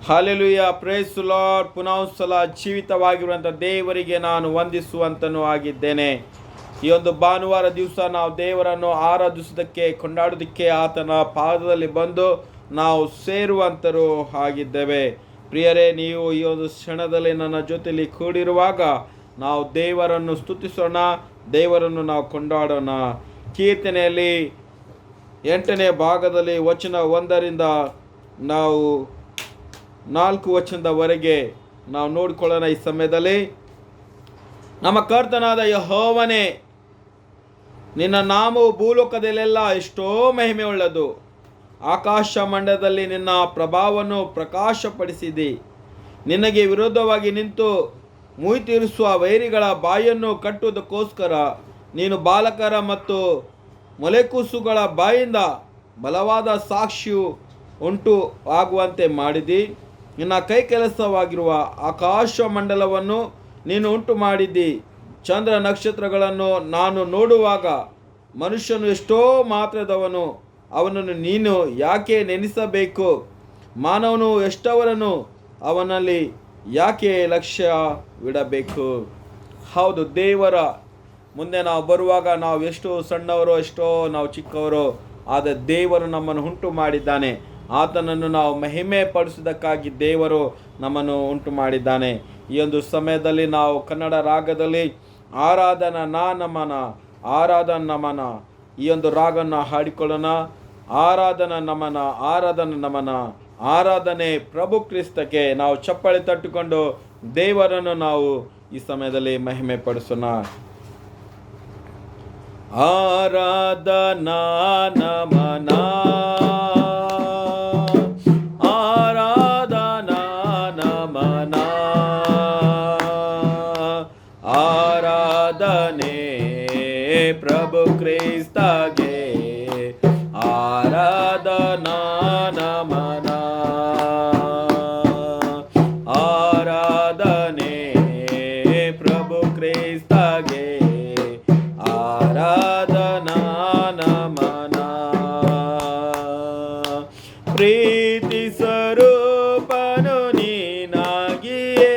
Hallelujah, praise lord. ಪುನಃ ಸಲ ಜೀವಿತವಾಗಿರುವಂಥ ದೇವರಿಗೆ ನಾನು ವಂದಿಸುವಂತನೂ ಆಗಿದ್ದೇನೆ. ಈ ಒಂದು ಭಾನುವಾರ ದಿವಸ ನಾವು ದೇವರನ್ನು ಆರಾಧಿಸೋದಕ್ಕೆ, ಕೊಂಡಾಡೋದಕ್ಕೆ ಆತನ ಪಾದದಲ್ಲಿ ಬಂದು ನಾವು ಸೇರುವಂತರೂ ಆಗಿದ್ದೇವೆ. ಪ್ರಿಯರೇ, ನೀವು ಈ ಒಂದು ಕ್ಷಣದಲ್ಲಿ ನನ್ನ ಜೊತೆಯಲ್ಲಿ ಕೂಡಿರುವಾಗ ನಾವು ದೇವರನ್ನು ಸ್ತುತಿಸೋಣ, ದೇವರನ್ನು ನಾವು ಕೊಂಡಾಡೋಣ. ಕೀರ್ತನೆಯಲ್ಲಿ 8ನೇ ಭಾಗದಲ್ಲಿ ವಚನ 1ರಿಂದ ನಾವು 4 ವಚನದವರೆಗೆ ನಾವು ನೋಡಿಕೊಳ್ಳೋಣ. ಈ ಸಮಯದಲ್ಲಿ ನಮ್ಮ ಕರ್ತನಾದ ಯೆಹೋವನೇ, ನಿನ್ನ ನಾಮವು ಭೂಲೋಕದಲ್ಲೆಲ್ಲ ಎಷ್ಟೋ ಮಹಿಮೆ ಉಳ್ಳದು. ಆಕಾಶ ಮಂಡಲದಲ್ಲಿ ನಿನ್ನ ಪ್ರಭಾವವನ್ನು ಪ್ರಕಾಶಪಡಿಸಿದಿ. ನಿನಗೆ ವಿರೋಧವಾಗಿ ನಿಂತು ಮುಯಿ ತೀರಿಸುವ ವೈರಿಗಳ ಬಾಯನ್ನು ಕಟ್ಟುವುದಕ್ಕೋಸ್ಕರ ನೀನು ಬಾಲಕರ ಮತ್ತು ಮೊಲೆಕೂಸುಗಳ ಬಾಯಿಂದ ಬಲವಾದ ಸಾಕ್ಷಿಯು ಉಂಟು ಆಗುವಂತೆ ಮಾಡಿದಿ. ನಿನ್ನ ಕೈ ಕೆಲಸವಾಗಿರುವ ಆಕಾಶ ಮಂಡಲವನ್ನು ನೀನು ಉಂಟು ಮಾಡಿದ್ದಿ. ಚಂದ್ರ ನಕ್ಷತ್ರಗಳನ್ನು ನಾನು ನೋಡುವಾಗ ಮನುಷ್ಯನು ಎಷ್ಟೋ ಮಾತ್ರದವನು, ಅವನನ್ನು ನೀನು ಯಾಕೆ ನೆನೆಸಬೇಕು? ಮಾನವನು ಎಷ್ಟವರನ್ನು ಅವನಲ್ಲಿ ಯಾಕೆ ಲಕ್ಷ್ಯವಿಡಬೇಕು? ಹೌದು, ದೇವರ ಮುಂದೆ ನಾವು ಬರುವಾಗ ನಾವು ಎಷ್ಟು ಸಣ್ಣವರೋ, ಎಷ್ಟೋ ನಾವು ಚಿಕ್ಕವರೋ, ಆದರೆ ದೇವರು ನಮ್ಮನ್ನು ಉಂಟು ಮಾಡಿದ್ದಾನೆ. ಆತನನ್ನು ನಾವು ಮಹಿಮೆ ಪಡಿಸುವುದಕ್ಕಾಗಿ ದೇವರು ನಮ್ಮನ್ನು ಉಂಟು ಮಾಡಿದ್ದಾನೆ. ಈ ಒಂದು ಸಮಯದಲ್ಲಿ ನಾವು ಕನ್ನಡ ರಾಗದಲ್ಲಿ ಆರಾಧನಾ ನಮನ, ಆರಾಧನಾ ನಮನ ಈ ಒಂದು ರಾಗವನ್ನು ಹಾಡಿಕೊಳ್ಳೋಣ. ಆರಾಧನಾ ನಮನ, ಆರಾಧನಾ ನಮನ, ಆರಾಧನೆ ಪ್ರಭು ಕ್ರಿಸ್ತಕ್ಕೆ. ನಾವು ಚಪ್ಪಾಳೆ ತಟ್ಟುಕೊಂಡು ದೇವರನ್ನು ನಾವು ಈ ಸಮಯದಲ್ಲಿ ಮಹಿಮೆ ಪಡಿಸೋಣ. ಆರಾಧನಾ ನಮನ, ಆರಾಧನಾ ನಮನ, ಆರಾಧನೆ ಪ್ರಭು ಕ್ರಿಸ್ತಗೆ, ಆರಾಧನಾ ನಮನ, ಆರಾಧನೆ ಪ್ರಭು ಕ್ರಿಸ್ತಗೆ, ಆರಾಧನಾ ನಮನ. ಪ್ರೀತಿ ಸ್ವರೂಪನು ನೀನಾಗಿಯೇ,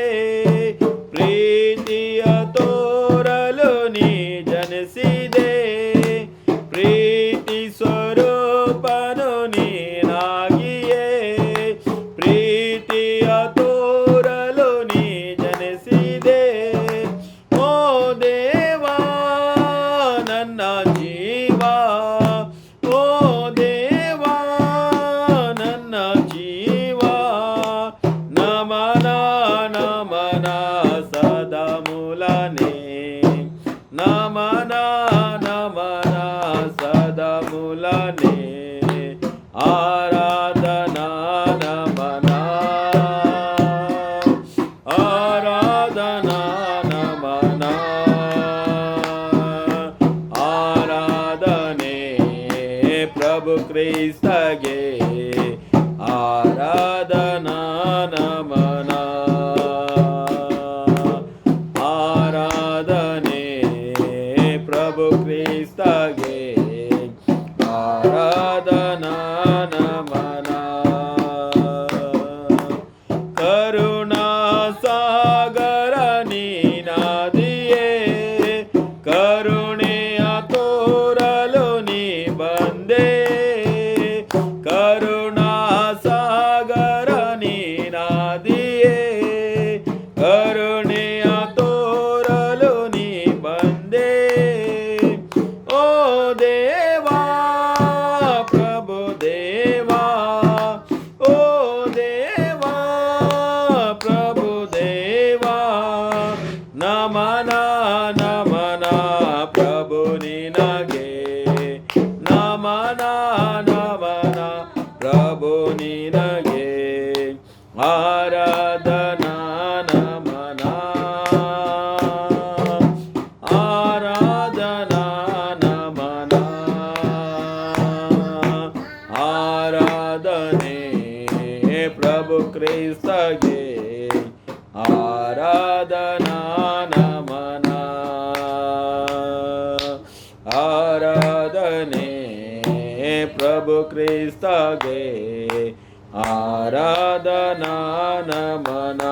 ಪ್ರೀತಿಯ ತೋರಲು ನೀ ಜನಿಸಿದೆ. ಪ್ರೀತಿ ಸ್ವರೂಪನು ನೀನಾಗಿಯೇ, ಪ್ರೀತಿಯ ತೋರಲು ನೀ ಜನಿಸಿದೆ. ಓ ದೇವಾ ನನ್ನ ಜೀವ, ಓ ದೇವಾ ನನ್ನ ಜೀವ, ನಮನ ನಮನ ಸದಾ ಮೂಲನೇ, ನಮನ ನಮನ ಸದಾ ಮೂಲನೇ, ಆರಾಧನಾ ನಮನ, ಆರಾಧನಾ ನಮನ, ಆರಾಧನೆ ಪ್ರಭು ಕ್ರಿಸ್ತಗೆ, ಆರಾಧನಾ ನಮನ, ಆರಾಧನೆ ಪ್ರಭು ಕ್ರಿಸ್ತಗೆ, ಆರಾಧನಾ ನಮನ. ಕರುಣಾ ಸಾಗರ ನೀನಾದಿಯೇ, ಕರುಣೆಯ ತೋರಲು ನೀ ಬಂದೆ. ಕರುಣಾ ಸಾಗರ ನೀನಾದಿಯೇ, ಕರುಣೆಯ ತೋರಲು ನೀ ಬಂದೆ. ಓ ದೇವಾ ಪ್ರಭು ದೇವಾ, ಓ ದೇವಾ ಪ್ರಭು ದೇವಾ, ನಮನ ನಮನ ಪ್ರಭು ನಿನಗೆ, ನಮನ ನಮನ ಪ್ರಭು ನಿನಗೆ, ಆರಾಧನಾ ನಮನ, ಆರಾಧನಾ ನಮನ, ಆರಾಧನೆ ಪ್ರಭು ಕ್ರಿಸ್ತಗೆ, ಆರಾಧನಾ ನಮನ, ಆರಾಧನೆ ಪ್ರಭು ಕ್ರಿಸ್ತಗೆ, ಆರಾಧನಾ ನಮನ.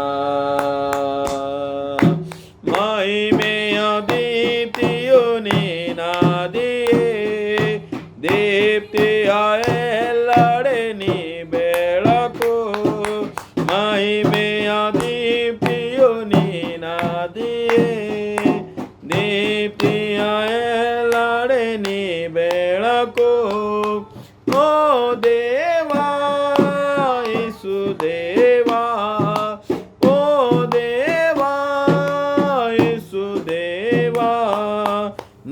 ಮಹಿಮೆಯ ದೀಪ್ತಿಯು ನೀನಾದಿಯೇ, ದೀಪ್ತಿಯ ಎಲ್ಲೆಡೆ ನೀ ಬೆಳಕು. ಮಹಿಮೆಯ ದೀಪ್ತಿಯು ನೀನಾದಿಯೇ, ದೀಪ್ತಿಯ ಎಲ್ಲೆಡೆ ನೀ ಬೆಳಕು. ಓ ದೇವಾ ಯೇಸು ದೇವಾ, ಓ ದೇವಾ ಯೇಸು ದೇವಾ,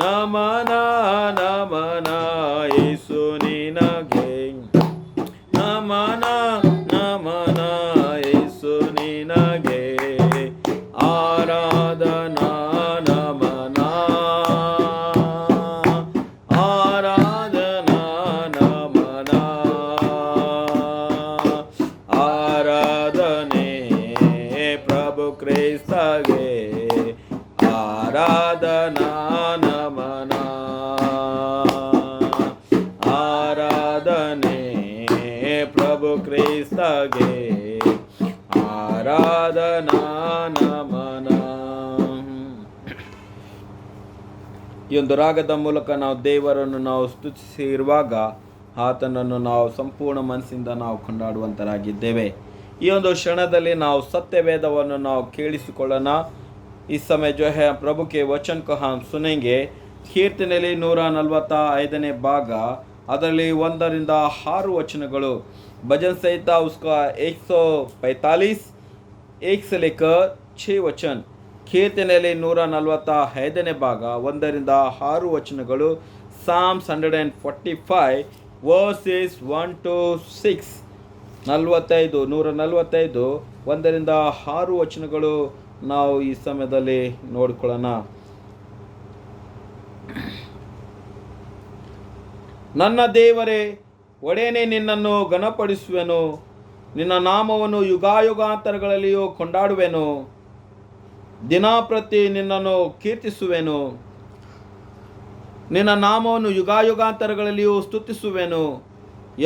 ನಮನ ನಮನ ಯೇಸು ನಿನಗೆ, ನಮನ ನಮನ ಯೇಸು ನಿನಗೆ, ಆರಾಧನಾ ನಮನ, ಆರಾಧನಾ ನಮನ, ಆರಾಧನೆ ಪ್ರಭು ಕ್ರಿಸ್ತಗೆ, ಆರಾಧನಾ ನಮನ, ಆರಾಧನೆ ಪ್ರಭು ಕ್ರಿಸ್ತಗೆ, ಆರಾಧನಾ ನಮನ. ಈ ಒಂದು ರಾಗದ ಮೂಲಕ ನಾವು ದೇವರನ್ನು ನಾವು ಸ್ತುತಿಸಿರುವಾಗ ಆತನನ್ನು ನಾವು ಸಂಪೂರ್ಣ ಮನಸ್ಸಿಂದ ನಾವು ಕೊಂಡಾಡುವಂತರಾಗಿದ್ದೇವೆ. ಈ ಒಂದು ಕ್ಷಣದಲ್ಲಿ ನಾವು सत्यवेदವನ್ನು ನಾವು ಕೇಳಿಸಿಕೊಳ್ಳೋಣ. इस समय जो है प्रभु के वचन को हम सुनेंगे. ಕೀರ್ತನೆಯಲ್ಲಿ 145ನೇ ಭಾಗ, ಅದರಲ್ಲಿ 1ರಿಂದ 6 ವಚನಗಳು. भजन संहिता उसका 145, 1 से लेकर 6 वचन. ಕೀರ್ತನೆಯಲ್ಲಿ 145ನೇ ಭಾಗ 1ರಿಂದ 6 ವಚನಗಳು. Psalms 145 verses 1 to 6. 145 1ರಿಂದ 6 ವಚನಗಳು ನಾವು ಈ ಸಮಯದಲ್ಲಿ ನೋಡಿಕೊಳ್ಳೋಣ. ನನ್ನ ದೇವರೇ, ಒಡೆಯನೇ, ನಿನ್ನನ್ನು ಘನಪಡಿಸುವೆನು. ನಿನ್ನ ನಾಮವನ್ನು ಯುಗಾಯುಗಾಂತರಗಳಲ್ಲಿಯೂ ಕೊಂಡಾಡುವೆನು. ದಿನಪ್ರತಿ ನಿನ್ನನ್ನು ಕೀರ್ತಿಸುವೆನು. ನಿನ್ನ ನಾಮವನ್ನು ಯುಗಾಯುಗಾಂತರಗಳಲ್ಲಿಯೂ ಸ್ತುತಿಸುವೆನು.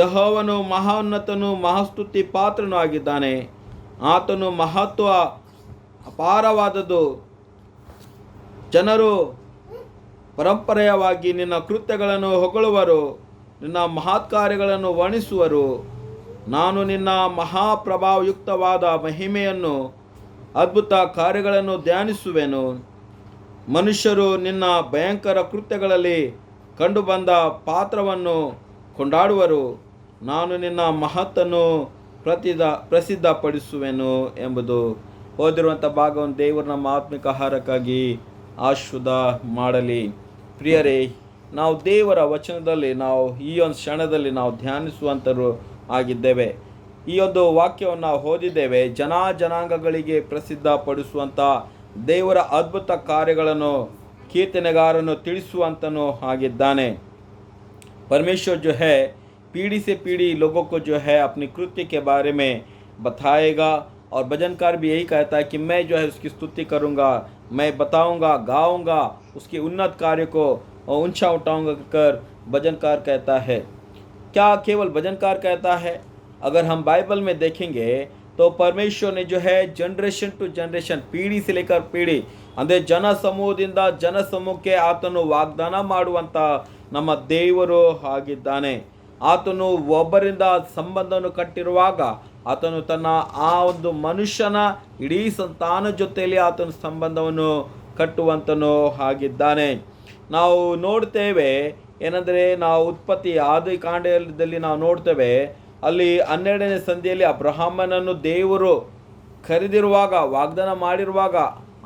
ಯೆಹೋವನು ಮಹೋನ್ನತನು, ಮಹಾಸ್ತುತಿ ಪಾತ್ರನೂ ಆಗಿದ್ದಾನೆ. ಆತನು ಮಹತ್ವ ಅಪಾರವಾದದ್ದು. ಜನರು ಪರಂಪರೆಯವಾಗಿ ನಿನ್ನ ಕೃತ್ಯಗಳನ್ನು ಹೊಗಳುವರು, ನಿನ್ನ ಮಹತ್ಕಾರ್ಯಗಳನ್ನು ವರ್ಣಿಸುವರು. ನಾನು ನಿನ್ನ ಮಹಾಪ್ರಭಾವಯುಕ್ತವಾದ ಮಹಿಮೆಯನ್ನು, ಅದ್ಭುತ ಕಾರ್ಯಗಳನ್ನು ಧ್ಯಾನಿಸುವೆನು. ಮನುಷ್ಯರು ನಿನ್ನ ಭಯಂಕರ ಕೃತ್ಯಗಳಲ್ಲಿ ಕಂಡುಬಂದ ಪಾತ್ರವನ್ನು ಕೊಂಡಾಡುವರು. ನಾನು ನಿನ್ನ ಮಹತ್ತನ್ನು ಪ್ರಸಿದ್ಧಪಡಿಸುವೆನು ಎಂಬುದು. ಓದಿರುವಂಥ ಭಾಗವನ್ನು ದೇವರು ನಮ್ಮ ಆತ್ಮಿಕ ಆಹಾರಕ್ಕಾಗಿ ಆಶೀರ್ವಾದ ಮಾಡಲಿ. ಪ್ರಿಯರೇ, ನಾವು ದೇವರ ವಚನದಲ್ಲಿ ನಾವು ಈ ಒಂದು ಕ್ಷಣದಲ್ಲಿ ನಾವು ಧ್ಯಾನಿಸುವಂತರು ಆಗಿದ್ದೇವೆ. ಈ ಒಂದು ವಾಕ್ಯವನ್ನು ನಾವು ಓದಿದ್ದೇವೆ. ಜನಾಂಗಗಳಿಗೆ ಪ್ರಸಿದ್ಧಪಡಿಸುವಂಥ ದೇವರ ಅದ್ಭುತ ಕಾರ್ಯಗಳನ್ನು कीर्तनगारनु ತಿಳಿಸುವಂತನು ಆಗಿದ್ದಾನೆ. परमेश्वर जो है पीढ़ी से पीढ़ी लोगों को जो है अपनी कृत्य के बारे में बताएगा और भजनकार भी यही कहता है कि मैं जो है उसकी स्तुति करूँगा, मैं बताऊँगा, गाऊँगा, उसके उन्नत कार्य को ऊंचा उठाऊँगा कर भजनकार कहता है। क्या केवल भजनकार कहता है? अगर हम बाइबल में देखेंगे तो परमेश्वर ने जो है जनरेशन टू जनरेशन, पीढ़ी से लेकर पीढ़ी ಅಂದರೆ ಜನ ಸಮೂಹದಿಂದ ಜನ ಸಮೂಹಕ್ಕೆ ಆತನು ವಾಗ್ದಾನ ಮಾಡುವಂಥ ನಮ್ಮ ದೇವರು ಆಗಿದ್ದಾನೆ. ಆತನು ಒಬ್ಬರಿಂದ ಸಂಬಂಧವನ್ನು ಕಟ್ಟಿರುವಾಗ ಆತನು ತನ್ನ ಆ ಒಂದು ಮನುಷ್ಯನ ಇಡೀ ಸಂತಾನ ಜೊತೆಯಲ್ಲಿ ಆತನ ಸಂಬಂಧವನ್ನು ಕಟ್ಟುವಂತನು ಆಗಿದ್ದಾನೆ. ನಾವು ನೋಡ್ತೇವೆ ಏನಂದರೆ, ನಾವು ಉತ್ಪತ್ತಿ ಆದಿಕಾಂಡದಲ್ಲಿ ನಾವು ನೋಡ್ತೇವೆ, ಅಲ್ಲಿ 12ನೇ ಸಂಧಿಯಲ್ಲಿ ಅಬ್ರಹಾಮನನ್ನು ದೇವರು ಕರೆದಿರುವಾಗ, ವಾಗ್ದಾನ ಮಾಡಿರುವಾಗ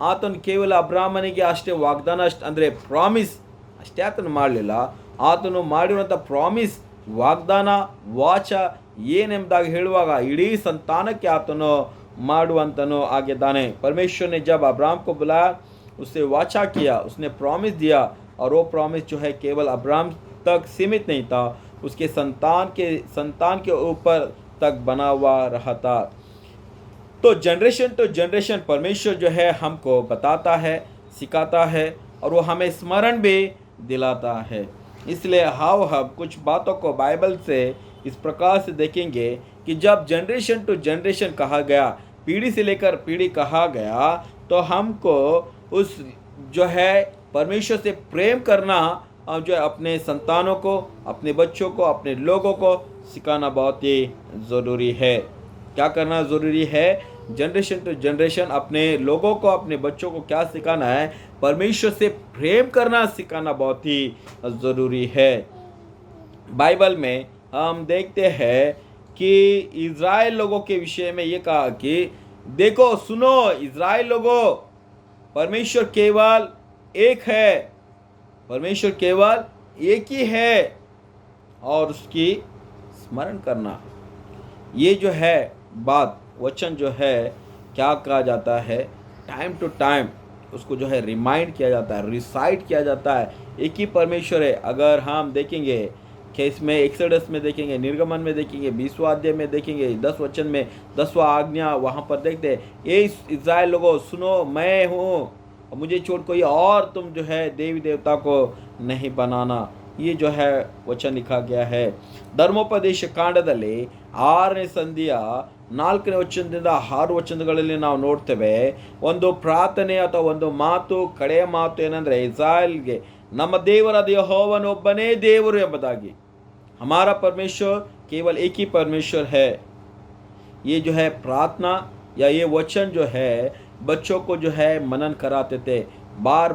ಆತನು ಕೇವಲ ಅಬ್ರಾಹ್ಮನಿಗೆ ಅಷ್ಟೇ ವಾಗ್ದಾನ ಅಂದರೆ ಪ್ರಾಮಿಸ್ ಅಷ್ಟೇ ಆತನು ಮಾಡಲಿಲ್ಲ. ಆತನು ಮಾಡಿರುವಂಥ ಪ್ರಾಮಿಸ್, ವಾಗ್ದಾನ, ವಾಚ ಏನೆಂಬುದಾಗಿ ಹೇಳುವಾಗ ಇಡೀ ಸಂತಾನಕ್ಕೆ ಆತನು ಮಾಡುವಂತನು ಆಗಿದ್ದಾನೆ. परमेश्वर ने जब अब्राहम को बुलाया, उससे वाचा किया, उसने प्रॉमिस दिया और वो प्रॉमिस जो है केवल अब्राहम तक सीमित नहीं था, उसके संतान के ऊपर तक बना हुआ रहा था। तो जनरेशन टू जनरेशन परमेश्वर जो है हमको बताता है, सिखाता है और वो हमें स्मरण भी दिलाता है। इसलिए हम कुछ बातों को बाइबल से इस प्रकार से देखेंगे कि जब जनरेशन टू जनरेशन कहा गया, पीढ़ी से लेकर पीढ़ी कहा गया, तो हमको उस जो है परमेश्वर से प्रेम करना और जो है अपने संतानों को, अपने बच्चों को, अपने लोगों को सिखाना बहुत ही ज़रूरी है। क्या करना ज़रूरी है? जनरेशन टू जनरेशन अपने लोगों को, अपने बच्चों को क्या सिखाना है? परमेश्वर से प्रेम करना सिखाना बहुत ही ज़रूरी है। बाइबल में हम देखते हैं कि इज़राइल लोगों के विषय में ये कहा कि देखो, सुनो इज़राइल लोगों, परमेश्वर केवल एक है, परमेश्वर केवल एक ही है, और उसकी स्मरण करना। ये जो है बात, वचन जो है, क्या कहा जाता है? टाइम टू टाइम उसको जो है रिमाइंड किया जाता है, रिसाइट किया जाता है। एक ही परमेश्वर है। अगर हम देखेंगे कि इसमें एक्सोडस में देखेंगे, निर्गमन में देखेंगे, 20वां अध्याय में देखेंगे, 10 वचन में 10वां आज्ञा वहाँ पर देखते हैं, ये इज़राइल लोगों सुनो, मैं हूँ, मुझे छोड़ कोई और तुम जो है देवी देवता को नहीं बनाना। ये जो है वचन लिखा गया है। ಧರ್ಮೋಪದೇಶ ಕಾಂಡದಲ್ಲಿ 6ನೇ ಸಂಧಿಯ 4ನೇ ವಚನದಿಂದ 6 ವಚನಗಳಲ್ಲಿ ನಾವು ನೋಡ್ತೇವೆ, ಒಂದು ಪ್ರಾರ್ಥನೆ ಅಥವಾ ಒಂದು ಮಾತು, ಕಡೆಯ ಮಾತು ಏನಂದರೆ ಇಸ್ರಾಯೇಲ್ಗೆ ನಮ್ಮ ದೇವರಾದ ಯೆಹೋವನೊಬ್ಬನೇ ದೇವರು ಎಂಬುದಾಗಿ। हमारा परमेश्वर केवल एक ही परमेश्वर है। ये जो है प्रार्थना या ये वचन जो है बच्चों को जो है मनन कराते थे, बार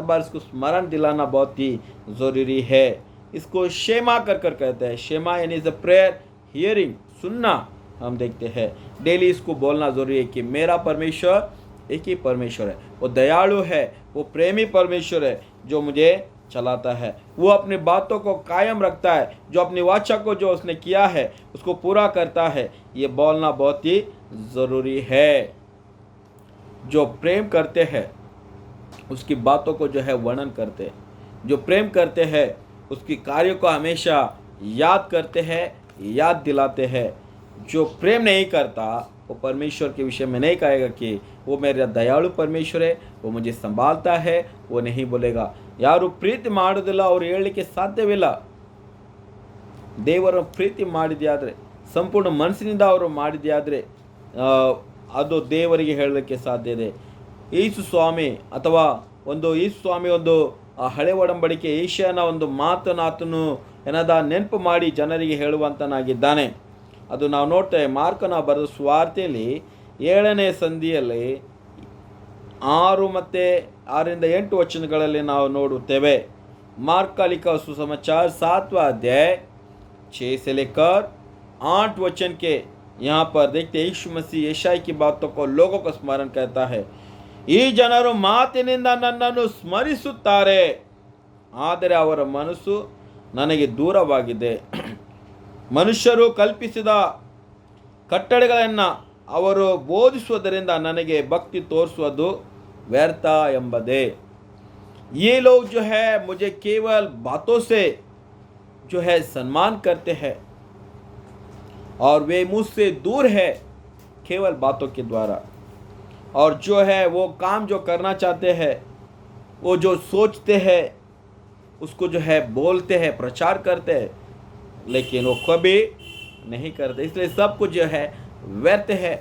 बार इसको स्मरण दिलाना बहुत ही ज़रूरी है। इसको शेमा कर कर कहते हैं। शेमा यानी इज अ प्रेयर, हियरिंग, सुनना। हम देखते हैं डेली इसको बोलना ज़रूरी है कि मेरा परमेश्वर एक ही परमेश्वर है, वो दयालु है, वो प्रेमी परमेश्वर है जो मुझे चलाता है, वो अपनी बातों को कायम रखता है, जो अपनी वाचा को जो उसने किया है उसको पूरा करता है। ये बोलना बहुत ही ज़रूरी है। जो प्रेम करते हैं उसकी बातों को जो है वर्णन करते हैं, जो प्रेम करते हैं उसकी कार्यों को हमेशा याद करते हैं, याद दिलाते हैं। जो प्रेम नहीं करता वो परमेश्वर के विषय में नहीं कहेगा कि वो मेरा दयालु परमेश्वर है, वो मुझे संभालता है, वो नहीं बोलेगा। ಯಾರು ಪ್ರೀತಿ ಮಾಡೋದಿಲ್ಲ ಅವರು ಹೇಳಲಿಕ್ಕೆ ಸಾಧ್ಯವಿಲ್ಲ। ದೇವರ ಪ್ರೀತಿ ಮಾಡಿದ್ಯಾದರೆ, ಸಂಪೂರ್ಣ ಮನಸ್ಸಿನಿಂದ ಅವರು ಮಾಡಿದ್ಯಾದರೆ ಅದು ದೇವರಿಗೆ ಹೇಳಲಿಕ್ಕೆ ಸಾಧ್ಯ ಇದೆ। ಯೇಸು ಸ್ವಾಮಿ ಅಥವಾ ಯೇಸು ಸ್ವಾಮಿ ಹಳೆ ಒಡಂಬಡಿಕೆ ಏಷ್ಯಾನ ಒಂದು ಮಾತನ್ನು ಆತನು ನೆನಪು ಮಾಡಿ ಜನರಿಗೆ ಹೇಳುವಂತನಾಗಿದ್ದಾನೆ। ಅದು ನಾವು ನೋಡ್ತೇವೆ ಮಾರ್ಕನ ಬರೆದ ಸುವಾರ್ತೆಯಲ್ಲಿ 7ನೇ ಸಂಧಿಯಲ್ಲಿ 6 ಮತ್ತು 6ರಿಂದ 8 वचनಗಳಲ್ಲಿ ನಾವು ನೋಡುತ್ತೇವೆ। मार्क का लिखा सुसमाचार 7वां अध्याय 6 से लेकर 8 वचन के यहाँ पर देखते हैं यीशु मसीह यशाय की बातों को लोगों को स्मरण करता है। ಈ ಜನರು ಮಾತಿನಿಂದ ನನ್ನನ್ನು ಸ್ಮರಿಸುತ್ತಾರೆ, ಆದರೆ ಅವರ ಮನಸ್ಸು ನನಗೆ ದೂರವಾಗಿದೆ। ಮನುಷ್ಯರು ಕಲ್ಪಿಸಿದ ಕಟ್ಟಳೆಗಳನ್ನು ಅವರು ಬೋಧಿಸುವುದರಿಂದ ನನಗೆ ಭಕ್ತಿ ತೋರಿಸುವುದು व्यर्थ ಎಂಬುದೇ। ये लोग जो है मुझे केवल बातों से जो है सम्मान करते हैं और वे मुझसे दूर है केवल बातों के द्वारा। और जो है वो काम जो करना चाहते हैं, वो जो सोचते हैं उसको जो है बोलते हैं, प्रचार करते हैं, लेकिन वो कभी नहीं करते। इसलिए सब कुछ जो है व्यर्थ है।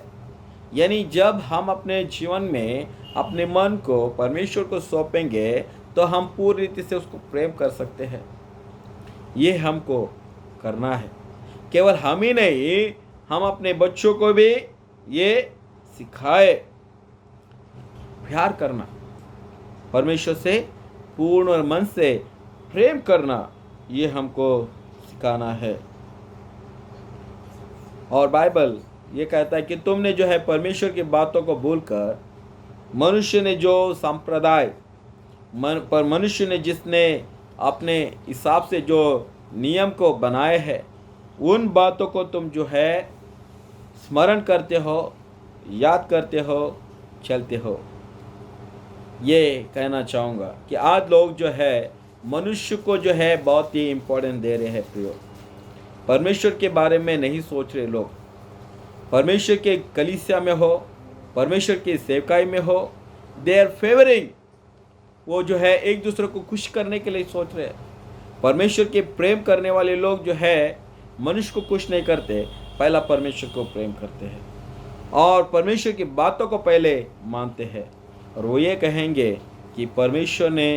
यानी जब हम अपने जीवन में अपने मन को परमेश्वर को सौंपेंगे तो हम पूरी रीति से उसको प्रेम कर सकते हैं। ये हमको करना है। केवल हम ही नहीं, हम अपने बच्चों को भी ये सिखाए प्यार करना, परमेश्वर से पूर्ण मन से प्रेम करना, ये हमको सिखाना है। और बाइबल ये कहता है कि तुमने जो है परमेश्वर की बातों को भूलकर मनुष्य ने जो संप्रदाय पर मनुष्य ने जिसने अपने हिसाब से जो नियम को बनाए हैं, उन बातों को तुम जो है स्मरण करते हो, याद करते हो, चलते हो। ये कहना चाहूँगा कि आज लोग जो है मनुष्य को जो है बहुत ही इम्पोर्टेंस दे रहे हैं। प्रियो, परमेश्वर के बारे में नहीं सोच रहे लोग। परमेश्वर के कलीसिया में हो, परमेश्वर की सेवकाई में हो, दे आर फेवरिंग, वो जो है एक दूसरे को खुश करने के लिए सोच रहे हैं। परमेश्वर के प्रेम करने वाले लोग जो है मनुष्य को खुश नहीं करते, पहला परमेश्वर को प्रेम करते हैं और परमेश्वर की बातों को पहले मानते हैं और वो ये कहेंगे कि परमेश्वर ने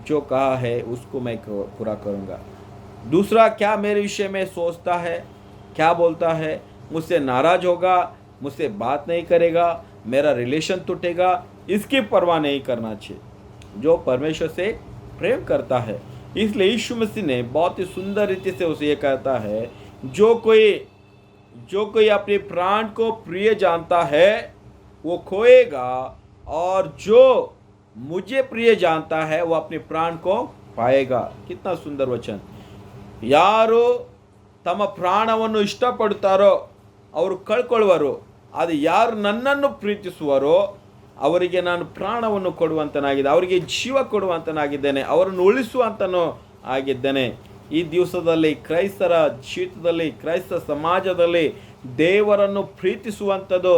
जो कहा है उसको मैं पूरा करूँगा। दूसरा क्या मेरे विषय में सोचता है, क्या बोलता है, मुझसे नाराज होगा, मुझसे बात नहीं करेगा, मेरा रिलेशन टूटेगा, इसकी परवाह नहीं करना चाहिए जो परमेश्वर से प्रेम करता है। इसलिए यीशु मसीह ने बहुत ही सुंदर रीति से उसे ये कहता है, जो कोई अपने प्राण को प्रिय जानता है वो खोएगा, और जो मुझे प्रिय जानता है वो अपने प्राण को पाएगा। कितना सुंदर वचन। ಯಾರು ತಮ್ಮ ಪ್ರಾಣವನ್ನು ಇಷ್ಟಪಡುತ್ತಾರೋ ಅವರು ಕಳ್ಕೊಳ್ಳುವರು, ಅದು ಯಾರು ನನ್ನನ್ನು ಪ್ರೀತಿಸುವರೋ ಅವರಿಗೆ ನಾನು ಪ್ರಾಣವನ್ನು ಕೊಡುವಂತನಾಗಿದೆ, ಅವರಿಗೆ ಜೀವ ಕೊಡುವಂತನಾಗಿದ್ದೇನೆ, ಅವರನ್ನು ಉಳಿಸುವಂತನೂ ಆಗಿದ್ದೇನೆ। ಈ ದಿವಸದಲ್ಲಿ ಕ್ರೈಸ್ತರ ಜೀವಿತದಲ್ಲಿ, ಕ್ರೈಸ್ತ ಸಮಾಜದಲ್ಲಿ ದೇವರನ್ನು ಪ್ರೀತಿಸುವಂಥದ್ದು,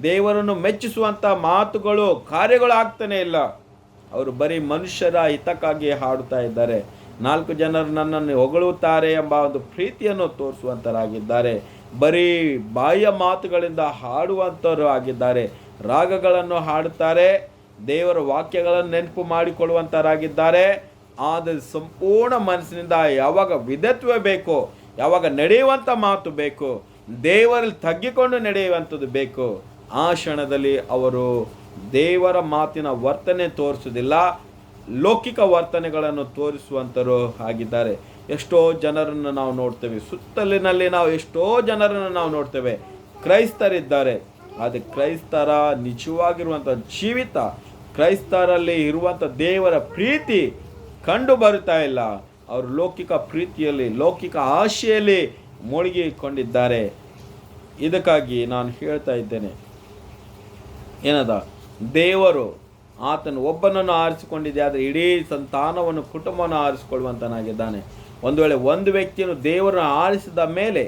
ದೇವರನ್ನು ಮೆಚ್ಚಿಸುವಂಥ ಮಾತುಗಳು, ಕಾರ್ಯಗಳು ಆಗ್ತಾನೆ ಇಲ್ಲ। ಅವರು ಬರೀ ಮನುಷ್ಯರ ಹಿತಕ್ಕಾಗಿ ಹಾಡುತ್ತಾ ಇದ್ದಾರೆ। 4 ಜನರು ನನ್ನನ್ನು ಹೊಗಳುತ್ತಾರೆ ಎಂಬ ಒಂದು ಪ್ರೀತಿಯನ್ನು ತೋರಿಸುವಂತರಾಗಿದ್ದಾರೆ, ಬರೀ ಬಾಹ್ಯ ಮಾತುಗಳಿಂದ ಹಾಡುವಂಥವರು ಆಗಿದ್ದಾರೆ। ರಾಗಗಳನ್ನು ಹಾಡುತ್ತಾರೆ, ದೇವರ ವಾಕ್ಯಗಳನ್ನು ನೆನಪು ಮಾಡಿಕೊಳ್ಳುವಂತರಾಗಿದ್ದಾರೆ, ಆದರೆ ಸಂಪೂರ್ಣ ಮನಸ್ಸಿನಿಂದ ಯಾವಾಗ ವಿಧತ್ವ ಬೇಕು, ಯಾವಾಗ ನಡೆಯುವಂಥ ಮಾತು ಬೇಕು, ದೇವರಲ್ಲಿ ತಗ್ಗಿಕೊಂಡು ನಡೆಯುವಂಥದ್ದು ಬೇಕು, ಆ ಕ್ಷಣದಲ್ಲಿ ಅವರು ದೇವರ ಮಾತಿನ ವರ್ತನೆ ತೋರಿಸುವುದಿಲ್ಲ, ಲೌಕಿಕ ವರ್ತನೆಗಳನ್ನು ತೋರಿಸುವಂತರು ಆಗಿದ್ದಾರೆ। ಎಷ್ಟೋ ಜನರನ್ನು ನಾವು ನೋಡ್ತೇವೆ, ಸುತ್ತಲಿನಲ್ಲಿ ನಾವು ಎಷ್ಟೋ ಜನರನ್ನು ನಾವು ನೋಡ್ತೇವೆ, ಕ್ರೈಸ್ತರಿದ್ದಾರೆ, ಆದರೆ ಕ್ರೈಸ್ತರ ನಿಜವಾಗಿರುವಂಥ ಜೀವಿತ, ಕ್ರೈಸ್ತರಲ್ಲಿ ಇರುವಂಥ ದೇವರ ಪ್ರೀತಿ ಕಂಡು ಬರುತ್ತಾ ಇಲ್ಲ। ಅವರು ಲೌಕಿಕ ಪ್ರೀತಿಯಲ್ಲಿ, ಲೌಕಿಕ ಆಶೆಯಲ್ಲಿ ಮುಳುಗಿಕೊಂಡಿದ್ದಾರೆ। ಇದಕ್ಕಾಗಿ ನಾನು ಹೇಳ್ತಾ ಇದ್ದೇನೆ, ಏನದ ದೇವರು ಆತನು ಒಬ್ಬನನ್ನು ಆರಿಸಿಕೊಂಡಿದೆ, ಆದರೆ ಇಡೀ ಸಂತಾನವನ್ನು, ಕುಟುಂಬವನ್ನು ಆರಿಸಿಕೊಳ್ಳುವಂತನಾಗಿದ್ದಾನೆ। ಒಂದು ವೇಳೆ ಒಂದು ವ್ಯಕ್ತಿಯನ್ನು ದೇವರನ್ನು ಆರಿಸಿದ ಮೇಲೆ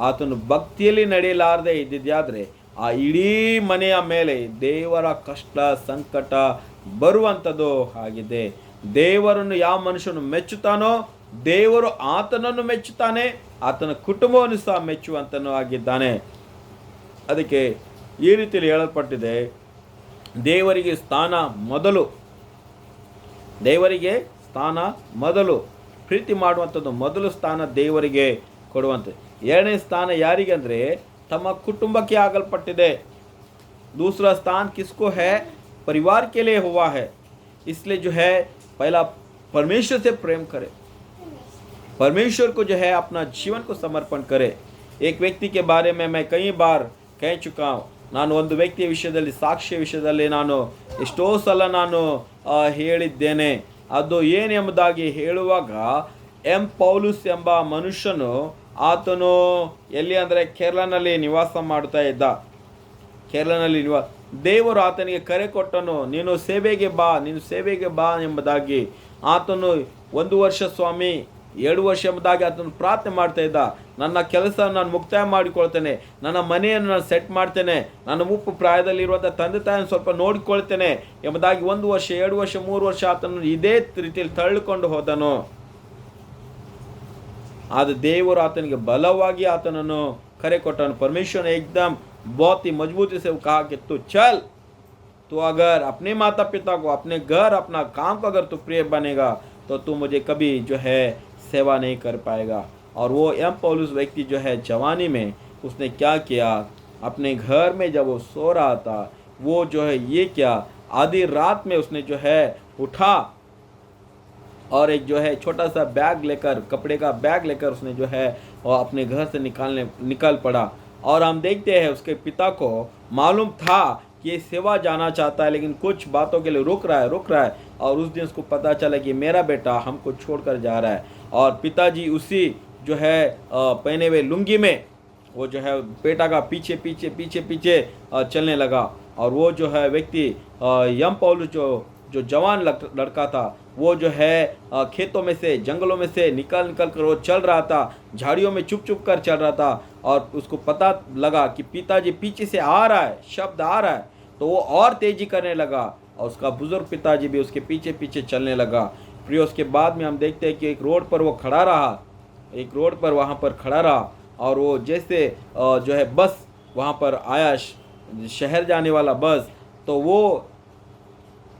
ಆತನು ಭಕ್ತಿಯಲ್ಲಿ ನಡೆಯಲಾರದೆ ಇದ್ದಿದ್ದಾದರೆ ಆ ಇಡೀ ಮನೆಯ ಮೇಲೆ ದೇವರ ಕಷ್ಟ ಸಂಕಟ ಬರುವಂಥದ್ದು ಆಗಿದೆ। ದೇವರನ್ನು ಯಾವ ಮನುಷ್ಯನು ಮೆಚ್ಚುತ್ತಾನೋ ದೇವರು ಆತನನ್ನು ಮೆಚ್ಚುತ್ತಾನೆ, ಆತನ ಕುಟುಂಬವನ್ನು ಸಹ ಮೆಚ್ಚುವಂತನೂ ಆಗಿದ್ದಾನೆ। ಅದಕ್ಕೆ ಈ ರೀತಿಯಲ್ಲಿ ಹೇಳಲ್ಪಟ್ಟಿದೆ, ದೇವರಿಗೆ ಸ್ಥಾನ ಮೊದಲು, ದೇವರಿಗೆ ಸ್ಥಾನ ಮೊದಲು, ಪ್ರೀತಿ ಮಾಡುವಂಥದ್ದು ಮೊದಲು ಸ್ಥಾನ ದೇವರಿಗೆ ಕೊಡುವಂತೆ। ಎರಡನೇ ಸ್ಥಾನ ಯಾರಿಗೆ ಅಂದರೆ ತಮ್ಮ ಕುಟುಂಬಕ್ಕೆ ಆಗಲ್ಪಟ್ಟಿದೆ। दूसरा स्थान किसको है? परिवार के लिए हुआ है। इसलिए जो है पहला परमेश्वर से प्रेम करे, परमेश्वर को जो है अपना जीवन को समर्पण करे। एक व्यक्ति के बारे में मैं कई बार कह चुका हूँ, ನಾನು ಒಂದು ವ್ಯಕ್ತಿಯ ವಿಷಯದಲ್ಲಿ, ಸಾಕ್ಷ್ಯ ವಿಷಯದಲ್ಲಿ ನಾನು ಎಷ್ಟೋ ಸಲ ನಾನು ಹೇಳಿದ್ದೇನೆ। ಅದು ಏನೆಂಬುದಾಗಿ ಹೇಳುವಾಗ, ಎಂ ಪೌಲುಸ್ ಎಂಬ ಮನುಷ್ಯನು, ಆತನು ಎಲ್ಲಿ ಅಂದರೆ ಕೇರಳನಲ್ಲಿ ನಿವಾಸ ಮಾಡ್ತಾ ಇದ್ದ। ಕೇರಳನಲ್ಲಿ ದೇವರು ಆತನಿಗೆ ಕರೆ ಕೊಟ್ಟನು, ನೀನು ಸೇವೆಗೆ ಬಾ, ನೀನು ಸೇವೆಗೆ ಬಾ ಎಂಬುದಾಗಿ। ಆತನು 1 ವರ್ಷ ಸ್ವಾಮಿ, 2 ವರ್ಷ ಎಂಬುದಾಗಿ ಆತನು ಪ್ರಾರ್ಥನೆ ಮಾಡ್ತಾ ಇದ್ದ। ನನ್ನ ಕೆಲಸ ನಾನು ಮುಕ್ತಾಯ ಮಾಡಿಕೊಳ್ತೇನೆ, ನನ್ನ ಮನೆಯನ್ನು ನಾನು ಸೆಟ್ ಮಾಡ್ತೇನೆ, ನನ್ನ ಮುಪ್ಪು ಪ್ರಾಯದಲ್ಲಿರುವಂಥ ತಂದೆ ತಾಯಿಯನ್ನು ಸ್ವಲ್ಪ ನೋಡಿಕೊಳ್ತೇನೆ ಎಂಬುದಾಗಿ 1 ವರ್ಷ, 2 ವರ್ಷ, 3 ವರ್ಷ ಆತನು ಇದೇ ರೀತಿಯಲ್ಲಿ ತಳ್ಳಿಕೊಂಡು ಹೋದನು। ಆದರೆ ದೇವರು ಆತನಿಗೆ ಬಲವಾಗಿ ಆತನನ್ನು ಕರೆ ಕೊಟ್ಟನು। परमेश्वर ने एकदम बहुत ही मजबूती से कहा कि तू चल, तो अगर अपने माता पिता को, अपने घर, अपना काम को अगर तू प्रिय बनेगा तो तू मुझे कभी जो है सेवा नहीं कर पाएगा। और वो एम पौलुस व्यक्ति जो है जवानी में उसने क्या किया, अपने घर में जब वो सो रहा था, वो जो है ये क्या, आधी रात में उसने जो है उठा और एक जो है छोटा सा बैग लेकर, कपड़े का बैग लेकर उसने जो है और अपने घर से निकल पड़ा। और हम देखते हैं उसके पिता को मालूम था कि ये सेवा जाना चाहता है, लेकिन कुछ बातों के लिए रुक रहा है। और उस दिन उसको पता चला कि मेरा बेटा हमको छोड़कर जा रहा है। और पिताजी उसी जो है पहने हुए लुंगी में वो जो है बेटा का पीछे चलने लगा। और वो जो है व्यक्ति यम पौलुस जो जवान लड़का था, वो जो है खेतों में से, जंगलों में से निकल कर वो चल रहा था, झाड़ियों में छुप कर चल रहा था। और उसको पता लगा कि पिताजी पीछे से आ रहा है, शब्द आ रहा है, तो वो और तेजी करने लगा और उसका बुजुर्ग पिताजी भी उसके पीछे चलने लगा। फिर उसके बाद में हम देखते हैं कि एक रोड पर वो खड़ा रहा, एक रोड पर वहाँ पर खड़ा रहा और वो जैसे जो है बस वहाँ पर आया, शहर जाने वाला बस, तो वो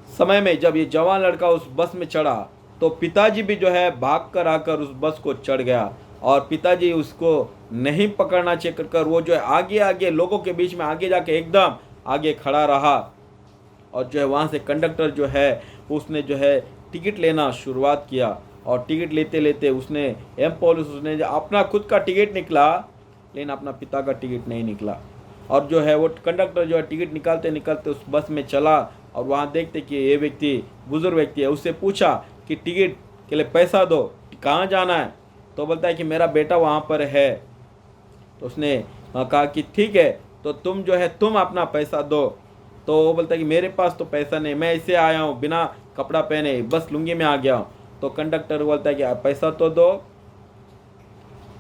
समय में जब ये जवान लड़का उस बस में चढ़ा तो पिताजी भी जो है भाग कर आकर उस बस को चढ़ गया, और पिताजी उसको नहीं पकड़ना चाहिए कर वो जो है आगे आगे लोगों के बीच में आगे जाके एकदम आगे खड़ा रहा। और जो है वहाँ से कंडक्टर जो है उसने जो है टिकट लेना शुरुआत किया, और टिकट लेते लेते उसने उसने जो अपना खुद का टिकट निकला, लेकिन अपना पिता का टिकट नहीं निकला। और जो है वो कंडक्टर जो है टिकट निकालते निकालते उस बस में चला, और वहाँ देखते कि ये व्यक्ति बुजुर्ग व्यक्ति है। उससे पूछा कि टिकट के लिए पैसा दो, कहाँ जाना है? तो बोलता है कि मेरा बेटा वहाँ पर है। तो उसने कहा कि ठीक है, तो तुम जो है तुम अपना पैसा दो। तो वो बोलता है कि मेरे पास तो पैसा नहीं, मैं इससे आया हूँ बिना कपड़ा पहने, बस लुंगी में आ गया हूँ। तो कंडक्टर बोलता है कि आप पैसा तो दो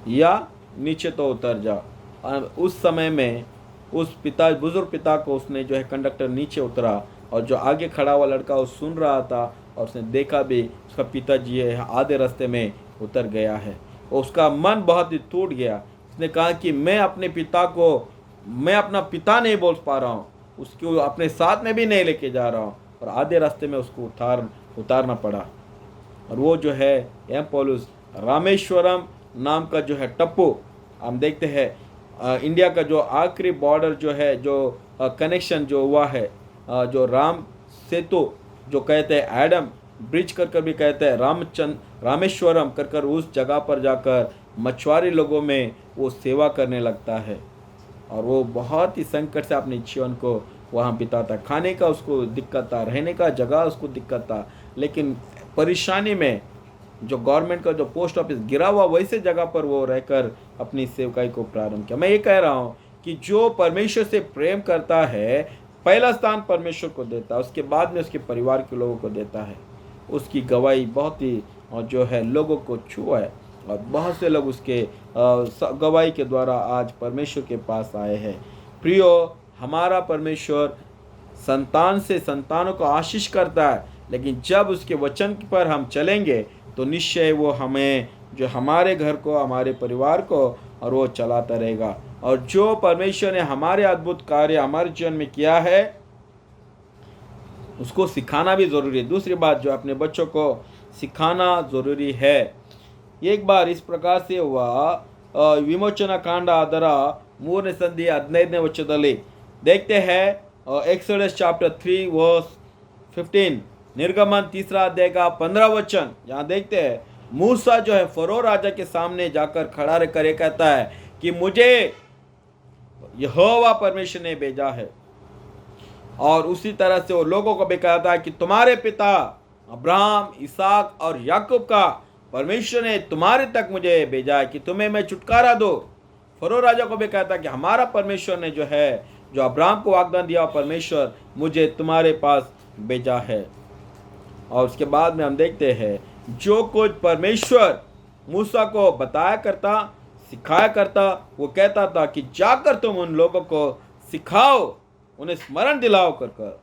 या नीचे तो उतर जाओ। और उस समय में उस बुजुर्ग पिता को उसने जो है कंडक्टर नीचे उतरा, और जो आगे खड़ा हुआ लड़का वो सुन रहा था, और उसने देखा भी उसका पिताजी है आधे रास्ते में उतर गया है। और उसका मन बहुत ही टूट गया। उसने कहा कि मैं अपने पिता को, मैं अपना पिता नहीं बोल पा रहा हूँ, उसको अपने साथ में भी नहीं लेके जा रहा हूँ, और आधे रास्ते में उसको उतारना पड़ा। और वो जो है एम पौलुस रामेश्वरम नाम का जो है टप्पू, हम देखते हैं इंडिया का जो आखिरी बॉर्डर जो है, जो कनेक्शन जो हुआ है, जो राम सेतु जो कहते हैं, एडम ब्रिज कर भी कहते हैं, रामेश्वरम कर उस जगह पर जाकर मछुआरी लोगों में वो सेवा करने लगता है। और वो बहुत ही संकट से अपने जीवन को वहाँ बिताता। खाने का उसको दिक्कत था, रहने का जगह उसको दिक्कत था, लेकिन परेशानी में जो गवर्नमेंट का जो पोस्ट ऑफिस गिरा हुआ वैसे जगह पर वो रहकर अपनी सेवकाई को प्रारंभ किया। मैं ये कह रहा हूँ कि जो परमेश्वर से प्रेम करता है, पहला स्थान परमेश्वर को देता है, उसके बाद में उसके परिवार के लोगों को देता है। उसकी गवाही बहुत ही जो है लोगों को छुआ है, और बहुत से लोग उसके गवाही के द्वारा आज परमेश्वर के पास आए हैं। प्रियो, हमारा परमेश्वर संतान से संतानों को आशीष करता है, लेकिन जब उसके वचन पर हम चलेंगे तो निश्चय वो हमें, जो हमारे घर को, हमारे परिवार को, और वो चलाता रहेगा। और जो परमेश्वर ने हमारे अद्भुत कार्य हमारे जीवन में किया है उसको सिखाना भी ज़रूरी है। दूसरी बात, जो अपने बच्चों को सिखाना ज़रूरी है। एक बार इस प्रकार से हुआ, विमोचना कांड ಅದರ 3ನೇ ಸಂಧಿ 15ನೇ ವಚನದಲ್ಲಿ देखते हैं, एक्सोडस चैप्टर 3 वर्स 15, निर्गमन 3 अध्याय का 15 वचन, यहाँ देखते हैं मूसा जो है फरो राजा के सामने जाकर खड़ा रहकर ये कहता है कि मुझे यहोवा परमेश्वर ने भेजा है। और उसी तरह से वो लोगों को भी कहता है कि तुम्हारे पिता अब्राहम, इसहाक और याकूब का परमेश्वर ने तुम्हारे तक मुझे भेजा है कि तुम्हें मैं छुटकारा दो। फरो राजा को भी कहता है कि हमारा परमेश्वर ने जो है, जो अब्राहम को वाग्दान दिया, परमेश्वर मुझे तुम्हारे पास भेजा है। और उसके बाद में हम देखते हैं जो कुछ परमेश्वर मूसा को बताया करता, सिखाया करता, वो कहता था कि जाकर तुम उन लोगों को सिखाओ, उन्हें स्मरण दिलाओ कर।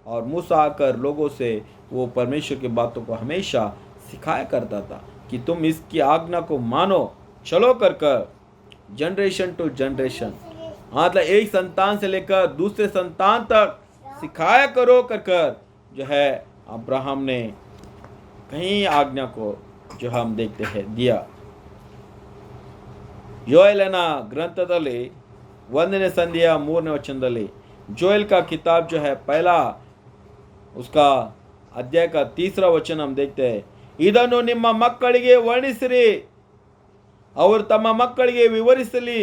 और मूसा आकर लोगों से वो परमेश्वर की बातों को हमेशा सिखाया करता था कि तुम इसकी आज्ञा को मानो, चलो कर जनरेशन टू जनरेशन, मतलब एक संतान से लेकर दूसरे संतान तक सिखाया करो कर जो है अब्राहम ने कई आज्ञा को जो हम देखते हैं दिया। ಯೋಯಲನ ಗ್ರಂಥದಲ್ಲಿ 1ನೇ ಸಂಧಿಯ 3ನೇ ವಚನದಲ್ಲಿ जोएल का किताब जो है पहला उसका अध्याय का 3रा वचन हम देखते हैं, ಇದನ್ನು ನಿಮ್ಮ ಮಕ್ಕಳಿಗೆ ವರ್ಣಿಸಿರಿ, ಅವರು ತಮ್ಮ ಮಕ್ಕಳಿಗೆ ವಿವರಿಸಲಿ,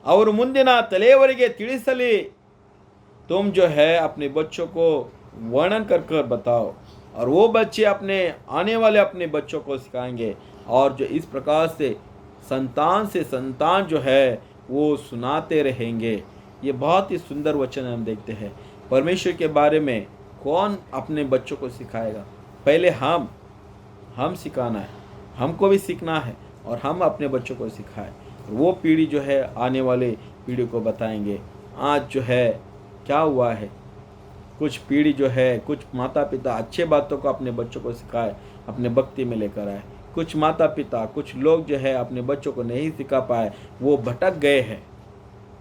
ಅವರು ಮುಂದಿನ ತಲೆಯವರಿಗೆ ತಿಳಿಸಲಿ। तुम जो है अपने बच्चों को वर्णन कर बताओ, और वो बच्चे अपने आने वाले अपने बच्चों को सिखाएंगे। और जो इस प्रकार से संतान जो है वो सुनाते रहेंगे। ये बहुत ही सुंदर वचन हम देखते हैं। परमेश्वर के बारे में कौन अपने बच्चों को सिखाएगा? पहले हम सिखाना है, हमको भी सीखना है, और हम अपने बच्चों को सिखाएं। वो पीढ़ी जो है आने वाले पीढ़ी को बताएंगे। आज जो है क्या हुआ है, कुछ पीढ़ी जो है, कुछ माता पिता अच्छे बातों को अपने बच्चों को सिखाए, अपने भक्ति में लेकर आए। कुछ माता पिता, कुछ लोग जो है अपने बच्चों को नहीं सिखा पाए, वो भटक गए हैं,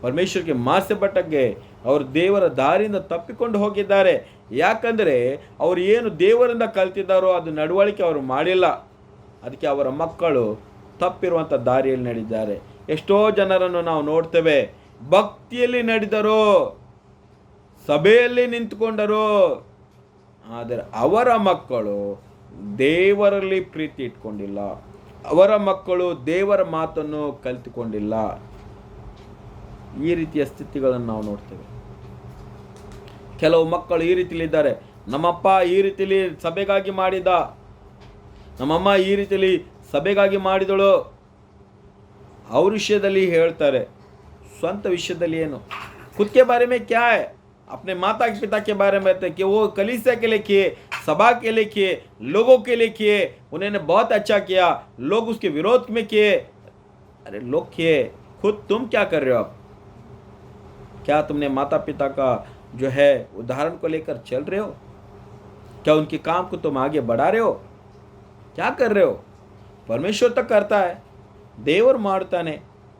ಪರಮೇಶ್ವರ ಗೆ ಮಾರ್ಸೆ ಬಟ್ಟಗೆ ಅವರು ದೇವರ ದಾರಿಯಿಂದ ತಪ್ಪಿಕೊಂಡು ಹೋಗಿದ್ದಾರೆ. ಯಾಕಂದರೆ ಅವರು ಏನು ದೇವರಿಂದ ಕಲ್ತಿದ್ದಾರೋ ಅದು ನಡವಳಿಕೆ ಅವರು ಮಾಡಿಲ್ಲ. ಅದಕ್ಕೆ ಅವರ ಮಕ್ಕಳು ತಪ್ಪಿರುವಂಥ ದಾರಿಯಲ್ಲಿ ನಡೆದಿದ್ದಾರೆ. ಎಷ್ಟೋ ಜನರನ್ನು ನಾವು ನೋಡ್ತೇವೆ, ಭಕ್ತಿಯಲ್ಲಿ ನಡೆದರು, ಸಭೆಯಲ್ಲಿ ನಿಂತುಕೊಂಡರು, ಆದರೆ ಅವರ ಮಕ್ಕಳು ದೇವರಲ್ಲಿ ಪ್ರೀತಿ ಇಟ್ಕೊಂಡಿಲ್ಲ, ಅವರ ಮಕ್ಕಳು ದೇವರ ಮಾತನ್ನು ಕಲಿತುಕೊಂಡಿಲ್ಲ. ಈ ರೀತಿಯ ಸ್ಥಿತಿಗಳನ್ನು ನಾವು ನೋಡ್ತೇವೆ. ಕೆಲವು ಮಕ್ಕಳು ಈ ರೀತಿಲಿದ್ದಾರೆ, ನಮ್ಮಪ್ಪ ಈ ರೀತಿಲಿ ಸಭೆಗಾಗಿ ಮಾಡಿದ, ನಮ್ಮಮ್ಮ ಈ ರೀತಿಲಿ ಸಭೆಗಾಗಿ ಮಾಡಿದಳು. ಅವ್ರ ವಿಷಯದಲ್ಲಿ ಹೇಳ್ತಾರೆ, ಸ್ವಂತ ವಿಷಯದಲ್ಲಿ ಏನು? खुद के बारे में क्या है? अपने माता पिता के बारे में कहते कि वो कलीसिया के लिए किए, सभा के लिए किए, लोगों के लिए किए, उन्होंने बहुत अच्छा किया, लोग उसके विरोध में किए. अरे लोग किए, खुद तुम क्या कर रहे हो? अब क्या तुमने माता पिता का जो है उदाहरण को लेकर चल रहे हो? क्या उनके काम को तुम आगे बढ़ा रहे हो? क्या कर रहे हो? परमेश्वर तो करता है, ದೇವರು ಮಾಡ್ತಾನೆ.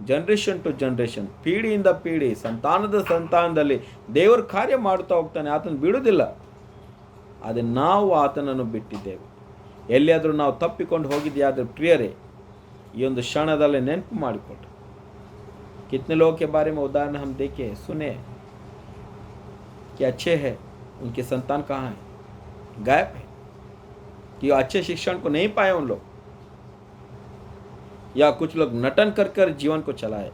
ಜನರೇಷನ್ ಟು ಜನರೇಷನ್, ಪೀಳಿಯಿಂದ ಪೀಳಿ, ಸಂತಾನದ ಸಂತಾನದಲ್ಲಿ ದೇವರು ಕಾರ್ಯ ಮಾಡ್ತಾ ಹೋಗ್ತಾನೆ. ಆತನ ಬಿಡುವುದಿಲ್ಲ. ಆದರೆ ನಾವು ಆತನನ್ನು ಬಿಟ್ಟಿದ್ದೇವೆ. ಎಲ್ಲಿಯಾದರೂ ನಾವು ತಪ್ಪಿಕೊಂಡು ಹೋಗಿದೆಯಾದರೆ ಪ್ರಿಯರೇ, ಈ ಒಂದು ಕ್ಷಣದಲ್ಲಿ ನೆನಪು ಮಾಡಿಕೊಟ್ಟು. कितने लोगों के बारे में उदाहरण हम देखे, सुने कि अच्छे हैं, उनके संतान कहाँ हैं? गायब है, कि अच्छे शिक्षण को नहीं पाए उन लोग, या कुछ लोग नटन कर कर जीवन को चलाए.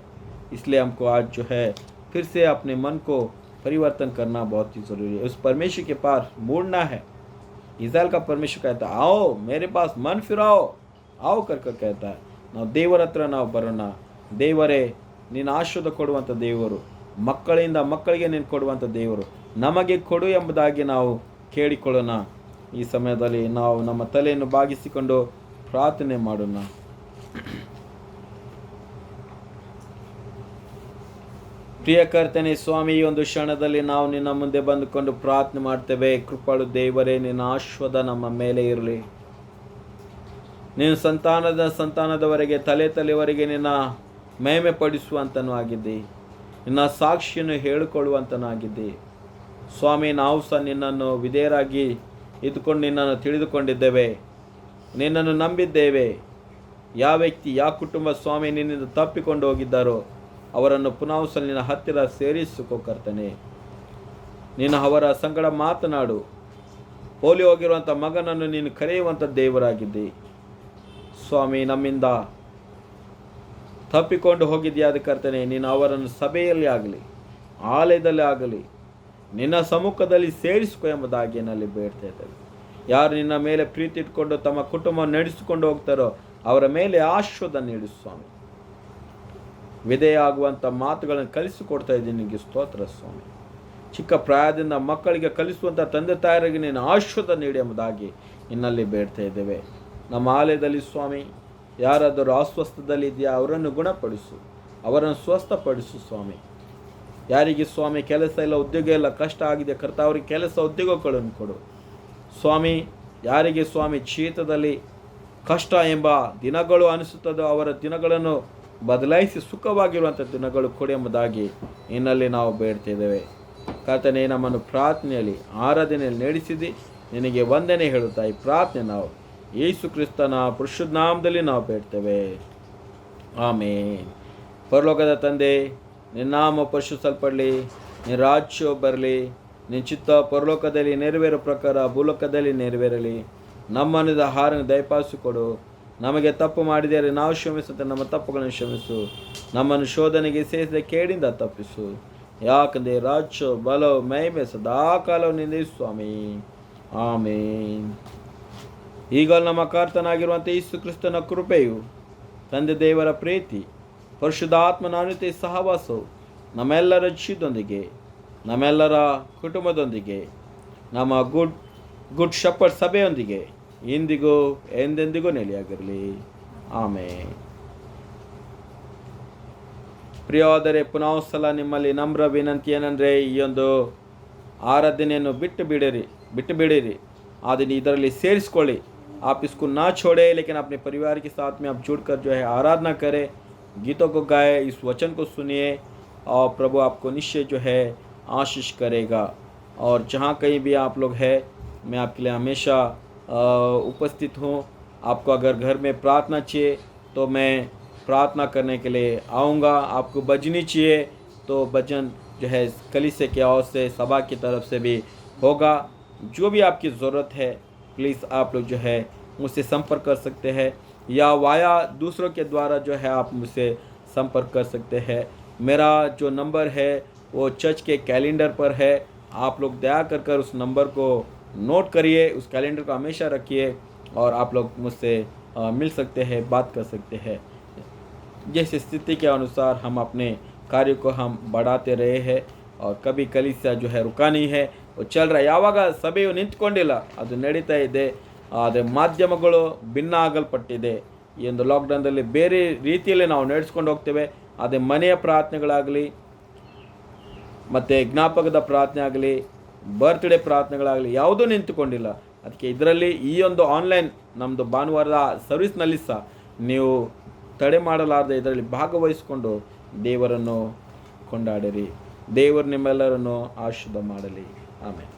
इसलिए हमको आज जो है फिर से अपने मन को परिवर्तन करना बहुत ही ज़रूरी है. उस परमेश्वर के पास मुड़ना है. इज़राइल का परमेश्वर कहता है, आओ मेरे पास मन फिराओ, आओ कर कर कहता है. ನಾವು ದೇವರ ಹತ್ರ ನಾವು ಬರೋಣ. ದೇವರೇ, ನೀನು ಆಶೀರ್ವಾದ ಕೊಡುವಂಥ ದೇವರು, ಮಕ್ಕಳಿಂದ ಮಕ್ಕಳಿಗೆ ನೀನು ಕೊಡುವಂಥ ದೇವರು, ನಮಗೆ ಕೊಡು ಎಂಬುದಾಗಿ ನಾವು ಕೇಳಿಕೊಳ್ಳೋಣ. ಈ ಸಮಯದಲ್ಲಿ ನಾವು ನಮ್ಮ ತಲೆಯನ್ನು ಬಾಗಿಸಿಕೊಂಡು ಪ್ರಾರ್ಥನೆ ಮಾಡೋಣ. ಪ್ರಿಯ ಕರ್ತನೇ ಸ್ವಾಮಿ, ಈ ಒಂದು ಕ್ಷಣದಲ್ಲಿ ನಾವು ನಿನ್ನ ಮುಂದೆ ಬಂದುಕೊಂಡು ಪ್ರಾರ್ಥನೆ ಮಾಡ್ತೇವೆ. ಕೃಪಾಳು ದೇವರೇ, ನಿನ್ನ ಆಶೀರ್ವಾದ ನಮ್ಮ ಮೇಲೆ ಇರಲಿ. ನೀನು ಸಂತಾನದವರೆಗೆ ತಲೆವರೆಗೆ ನಿನ್ನ ಮಹಿಮೆ ಪಡಿಸುವಂತನೂ ಆಗಿದ್ದೆ, ನಿನ್ನ ಸಾಕ್ಷಿಯನ್ನು ಹೇಳಿಕೊಳ್ಳುವಂತನೂ ಆಗಿದ್ದೆ. ಸ್ವಾಮಿ, ನಾವು ಸಹ ನಿನ್ನನ್ನು ವಿಧೇಯರಾಗಿ ಇದ್ದುಕೊಂಡು ನಿನ್ನನ್ನು ತಿಳಿದುಕೊಂಡಿದ್ದೇವೆ, ನಿನ್ನನ್ನು ನಂಬಿದ್ದೇವೆ. ಯಾವ ವ್ಯಕ್ತಿ, ಯಾವ ಕುಟುಂಬ ಸ್ವಾಮಿ ನಿನ್ನಿಂದ ತಪ್ಪಿಕೊಂಡು ಹೋಗಿದ್ದಾರೋ ಅವರನ್ನು ಪುನಃ ಸಹ ನಿನ್ನ ಹತ್ತಿರ ಸೇರಿಸಿಕೋ ಕರ್ತನೆ. ನೀನು ಅವರ ಸಂಗಡ ಮಾತನಾಡು. ಹೋಲಿ ಹೋಗಿರುವಂಥ ಮಗನನ್ನು ನೀನು ಕರೆಯುವಂಥ ದೇವರಾಗಿದ್ದೆ ಸ್ವಾಮಿ. ನಮ್ಮಿಂದ ತಪ್ಪಿಕೊಂಡು ಹೋಗಿದೆಯಾದ ಕರ್ತನೆ, ನೀನು ಅವರನ್ನು ಸಭೆಯಲ್ಲಿ ಆಗಲಿ, ಆಲಯದಲ್ಲಿ ಆಗಲಿ, ನಿನ್ನ ಸಮ್ಮುಖದಲ್ಲಿ ಸೇರಿಸಿಕೊ ಎಂಬುದಾಗಿ ನಲ್ಲಿ ಬೇಡ್ತಾ ಇದ್ದೇವೆ. ಯಾರು ನಿನ್ನ ಮೇಲೆ ಪ್ರೀತಿ ಇಟ್ಕೊಂಡು ತಮ್ಮ ಕುಟುಂಬ ನಡೆಸಿಕೊಂಡು ಹೋಗ್ತಾರೋ ಅವರ ಮೇಲೆ ಆಶೀರ್ವಾದ ನೀಡು ಸ್ವಾಮಿ. ವಿಧೇಯ ಆಗುವಂಥ ಮಾತುಗಳನ್ನು ಕಲಿಸಿಕೊಡ್ತಾ ಇದ್ದೀನಿ, ನಿನಗೆ ಸ್ತೋತ್ರ ಸ್ವಾಮಿ. ಚಿಕ್ಕ ಪ್ರಾಯದಿಂದ ಮಕ್ಕಳಿಗೆ ಕಲಿಸುವಂಥ ತಂದೆ ತಾಯರಿಗೆ ನೀನು ಆಶೀರ್ವಾದ ನೀಡಿ ಎಂಬುದಾಗಿ ಇನ್ನಲ್ಲಿ ಬೇಡ್ತಾ ಇದ್ದೇವೆ. ನಮ್ಮ ಆಲಯದಲ್ಲಿ ಸ್ವಾಮಿ, ಯಾರಾದರೂ ಅಸ್ವಸ್ಥದಲ್ಲಿ ಇದೆಯಾ ಅವರನ್ನು ಗುಣಪಡಿಸು, ಅವರನ್ನು ಸ್ವಸ್ಥಪಡಿಸು ಸ್ವಾಮಿ. ಯಾರಿಗೆ ಸ್ವಾಮಿ ಕೆಲಸ ಇಲ್ಲ, ಉದ್ಯೋಗ ಇಲ್ಲ, ಕಷ್ಟ ಆಗಿದೆ ಕರ್ತ, ಅವರಿಗೆ ಕೆಲಸ ಉದ್ಯೋಗಗಳನ್ನು ಕೊಡು ಸ್ವಾಮಿ. ಯಾರಿಗೆ ಸ್ವಾಮಿ ಶೀತದಲ್ಲಿ ಕಷ್ಟ ಎಂಬ ದಿನಗಳು ಅನಿಸುತ್ತದೋ ಅವರ ದಿನಗಳನ್ನು ಬದಲಾಯಿಸಿ ಸುಖವಾಗಿರುವಂಥ ದಿನಗಳು ಕೊಡಿ ಎಂಬುದಾಗಿ ಇನ್ನಲ್ಲಿ ನಾವು ಬೇಡ್ತಿದ್ದೇವೆ. ಕರ್ತನೇ, ನಮ್ಮನ್ನು ಪ್ರಾರ್ಥನೆಯಲ್ಲಿ ಆರಾಧನೆಯಲ್ಲಿ ನಡೆಸಿದಿ, ನಿನಗೆ ವಂದನೆ ಹೇಳುತ್ತಾ ಈ ಪ್ರಾರ್ಥನೆ ನಾವು ಯೇಸು ಕ್ರಿಸ್ತನ ಪರಿಶುದ್ಧ ನಾಮದಲ್ಲಿ ನಾವು ಬೇಡ್ತೇವೆ, ಆಮೇನ್. ಪರಲೋಕದ ತಂದೆ, ನಿನ್ನ ನಾಮ ಪರಿಶುದ್ಧಪಡಲಿ, ನಿನ್ನ ರಾಜ್ಯ ಬರಲಿ, ನಿನ್ನ ಚಿತ್ತ ಪರಲೋಕದಲ್ಲಿ ನೆರವೇರೋ ಪ್ರಕಾರ ಭೂಲೋಕದಲ್ಲಿ ನೆರವೇರಲಿ. ನಮ್ಮನ್ನು ಆಹಾರವನ್ನು ದಯಪಾಲಿಸಿಕೊಡು. ನಮಗೆ ತಪ್ಪು ಮಾಡಿದರೆ ನಾವು ಕ್ಷಮಿಸುತ್ತೆ, ನಮ್ಮ ತಪ್ಪುಗಳನ್ನು ಕ್ಷಮಿಸು. ನಮ್ಮನ್ನು ಶೋಧನೆಗೆ ಸೇರಿಸಿದ ಕೇಡಿಂದ ತಪ್ಪಿಸು. ಯಾಕಂದರೆ ರಾಜ್ಯ ಬಲವು ಮಹಿಮೆ ಸದಾಕಾಲವು ನಿಂದೆ ಸ್ವಾಮಿ, ಆಮೇನ್. ಈಗ ನಮ್ಮ ಕರ್ತನಾಗಿರುವಂಥ ಯೇಸು ಕ್ರಿಸ್ತನ ಕೃಪೆಯು, ತಂದೆ ದೇವರ ಪ್ರೀತಿ, ಪರಿಶುದ್ಧಾತ್ಮನ ಅನುತೆ ಸಹವಾಸವು ನಮ್ಮೆಲ್ಲರ ಜೀವದೊಂದಿಗೆ, ನಮ್ಮೆಲ್ಲರ ಕುಟುಂಬದೊಂದಿಗೆ, ನಮ್ಮ ಗುಡ್ ಶಪರ್ಡ್ ಸಭೆಯೊಂದಿಗೆ ಇಂದಿಗೂ ಎಂದೆಂದಿಗೂ ನೆಲೆಯಾಗಿರಲಿ, ಆಮೇನ್. ಪ್ರಿಯವಾದರೆ ಪುನಃ ಸಲ ನಿಮ್ಮಲ್ಲಿ ನಮ್ರ ವಿನಂತಿ ಏನಂದರೆ, ಈ ಒಂದು ಆರಾಧನೆಯನ್ನು ಬಿಟ್ಟು ಬಿಡಿರಿ, ಅದನ್ನು ಇದರಲ್ಲಿ ಸೇರಿಸ್ಕೊಳ್ಳಿ. आप इसको ना छोड़ें, लेकिन अपने परिवार के साथ में आप जुड़कर जो है आराधना करें, गीतों को गाए, इस वचन को सुनिए, और प्रभु आपको निश्चय जो है आशीष करेगा। और जहाँ कहीं भी आप लोग हैं, मैं आपके लिए हमेशा उपस्थित हूँ। आपको अगर घर में प्रार्थना चाहिए तो मैं प्रार्थना करने के लिए आऊँगा। आपको भजनी चाहिए तो भजन जो है कलीसिया की ओर से, सभा की तरफ से भी होगा। जो भी आपकी ज़रूरत है, प्लीज़ आप लोग जो है मुझसे संपर्क कर सकते हैं, या वाया दूसरों के द्वारा जो है आप मुझसे संपर्क कर सकते हैं। मेरा जो नंबर है वो चर्च के कैलेंडर पर है। आप लोग दया कर उस नंबर को नोट करिए, उस कैलेंडर को हमेशा रखिए, और आप लोग मुझसे मिल सकते हैं, बात कर सकते हैं। जिस स्थिति के अनुसार हम अपने कार्य को हम बढ़ाते रहे हैं, और कभी कलीसिया जो है रुका नहीं है, वो चल रहा है। ಯಾವಾಗ ಸಭೆಯು ನಿಂತ್ಕೊಂಡಿಲ್ಲ, ಅದು ನಡೀತಾ ಇದೆ. ಆದರೆ ಮಾಧ್ಯಮಗಳು ಭಿನ್ನ ಆಗಲ್ಪಟ್ಟಿದೆ. ಈ ಒಂದು ಲಾಕ್ಡೌನ್ದಲ್ಲಿ ಬೇರೆ ರೀತಿಯಲ್ಲಿ ನಾವು ನಡೆಸ್ಕೊಂಡು ಹೋಗ್ತೇವೆ. ಅದೇ ಮನೆಯ ಪ್ರಾರ್ಥನೆಗಳಾಗಲಿ, ಮತ್ತು ಜ್ಞಾಪಕದ ಪ್ರಾರ್ಥನೆ ಆಗಲಿ, ಬರ್ತ್ಡೇ ಪ್ರಾರ್ಥನೆಗಳಾಗಲಿ ಯಾವುದೂ ನಿಂತುಕೊಂಡಿಲ್ಲ. ಅದಕ್ಕೆ ಇದರಲ್ಲಿ ಈ ಒಂದು ಆನ್ಲೈನ್ ನಮ್ಮದು ಭಾನುವಾರದ ಸರ್ವಿಸ್ನಲ್ಲಿ ಸಹ ನೀವು ತಡೆ ಮಾಡಲಾರದೆ ಇದರಲ್ಲಿ ಭಾಗವಹಿಸಿಕೊಂಡು ದೇವರನ್ನು ಕೊಂಡಾಡಿರಿ. ದೇವರು ನಿಮ್ಮೆಲ್ಲರನ್ನು ಆಶೀರ್ವಾದ ಮಾಡಲಿ. ಆಮೇಲೆ